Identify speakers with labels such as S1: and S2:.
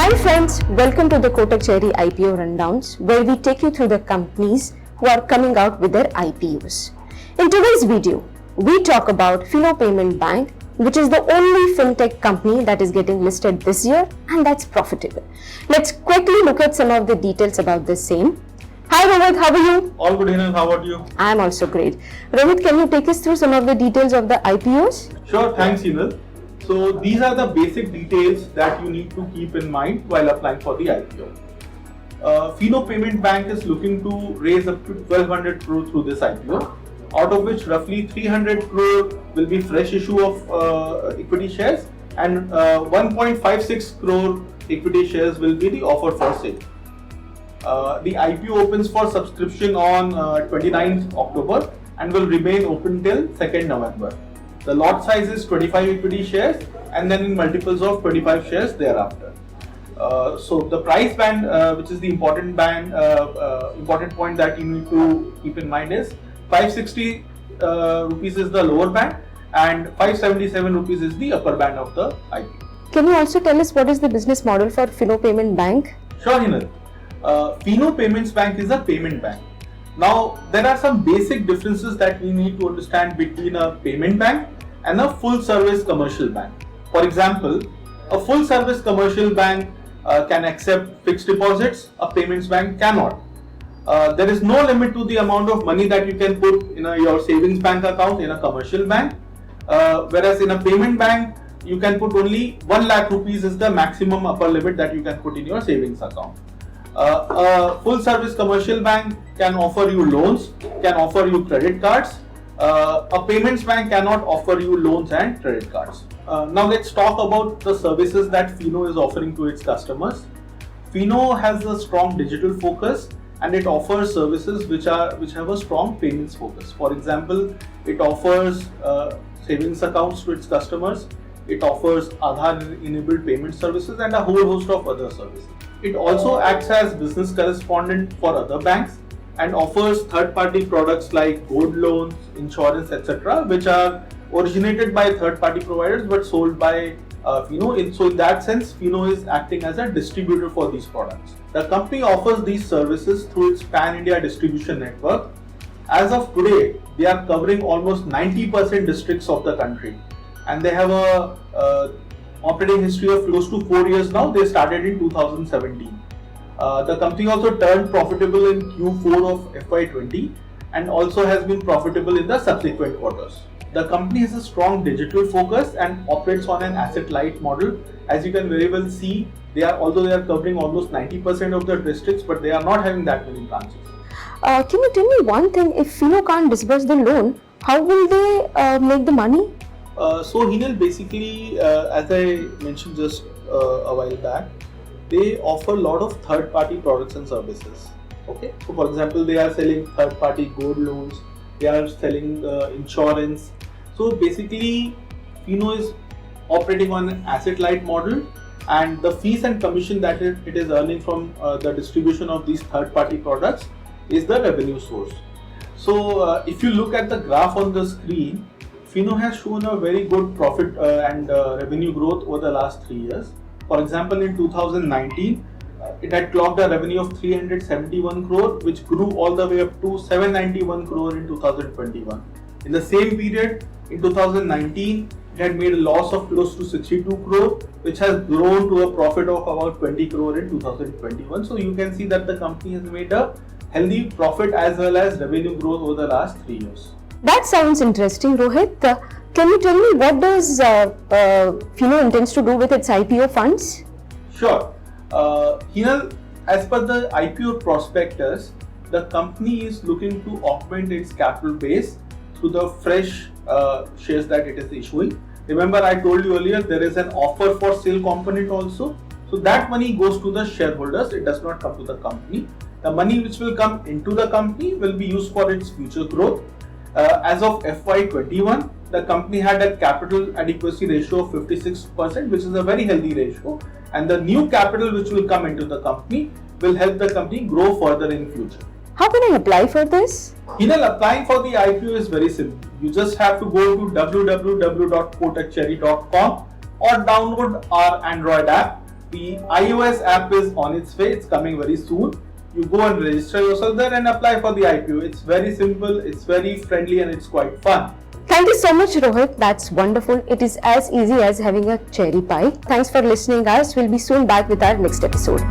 S1: Hi friends, welcome to the Kotak Cherry IPO Rundowns, where we take you through the companies who are coming out with their IPOs. In today's video, we talk about Fino Payment Bank, which is the only fintech company that is getting listed this year and that's profitable. Let's quickly look at some of the details about the same. Hi Rohit, how are you?
S2: All good, Hinal. How about you?
S1: I am also great. Rohit, can you take us through some of the details of the IPOs?
S2: Sure, thanks, Hinal. So these are the basic details that you need to keep in mind while applying for the IPO. Fino Payment Bank is looking to raise up to 1200 crore through this IPO, out of which roughly 300 crore will be fresh issue of equity shares and 1.56 crore equity shares will be the offer for sale. The IPO opens for subscription on 29th October and will remain open till 2nd November. The lot size is 25 equity shares and then in multiples of 25 shares thereafter. So the price band, which is the important point that you need to keep in mind is 560 rupees is the lower band and 577 rupees is the upper band of the IPO.
S1: Can you also tell us what is the business model for Fino Payment Bank?
S2: Sure, Hinal. Fino Payments Bank is a payment bank. Now, there are some basic differences that we need to understand between a payment bank and a full service commercial bank. For example, a full service commercial bank can accept fixed deposits, a payments bank cannot. There is no limit to the amount of money that you can put in your savings bank account in a commercial bank, whereas in a payment bank, you can put only 1 lakh rupees is the maximum upper limit that you can put in your savings account. A full service commercial bank can offer you loans, can offer you credit cards. A payments bank cannot offer you loans and credit cards. Now let's talk about the services that Fino is offering to its customers. Fino has a strong digital focus and it offers services which have a strong payments focus. For example, it offers savings accounts to its customers. It offers Aadhaar enabled payment services and a whole host of other services. It also acts as business correspondent for other banks and offers third-party products like gold loans, insurance, etc., which are originated by third-party providers but sold by Fino. So in that sense, Fino is acting as a distributor for these products. The company offers these services through its pan-India distribution network. As of today, they are covering almost 90% districts of the country, and they have a operating history of close to 4 years now. They started in 2017. The company also turned profitable in Q4 of FY20 and also has been profitable in the subsequent quarters. The company has a strong digital focus and operates on an asset-light model. As you can very well see, although they are covering almost 90% of the districts, but they are not having that many branches.
S1: Can you tell me one thing? If Fino can't disburse the loan, how will they make the money?
S2: So Hinal, basically, as I mentioned just a while back, they offer a lot of third-party products and services. Okay, so for example, they are selling third-party gold loans, they are selling insurance. So basically, Fino is operating on an asset-light model, and the fees and commission that it is earning from the distribution of these third-party products is the revenue source. So if you look at the graph on the screen, Fino has shown a very good profit and revenue growth over the last 3 years. For example, in 2019, it had clocked a revenue of 371 crore, which grew all the way up to 791 crore in 2021. In the same period, in 2019, it had made a loss of close to 62 crore, which has grown to a profit of about 20 crore in 2021. So you can see that the company has made a healthy profit as well as revenue growth over the last 3 years.
S1: That sounds interesting, Rohit. Can you tell me what does Fino intends to do with its IPO funds?
S2: Sure. Hinal, as per the IPO prospectus, the company is looking to augment its capital base through the fresh shares that it is issuing. Remember, I told you earlier there is an offer for sale component also. So that money goes to the shareholders, it does not come to the company. The money which will come into the company will be used for its future growth. As of FY21, the company had a capital adequacy ratio of 56%, which is a very healthy ratio. And the new capital which will come into the company will help the company grow further in future.
S1: How can I apply for this?
S2: Hinal, applying for the IPO is very simple. You just have to go to www.kotakcherry.com or download our Android app. The iOS app is on its way, it's coming very soon. You go and register yourself there and apply for the IPO. It's very simple, it's very friendly, and it's quite fun.
S1: Thank you so much, Rohit. That's wonderful. It is as easy as having a cherry pie. Thanks for listening, guys. We'll be soon back with our next episode.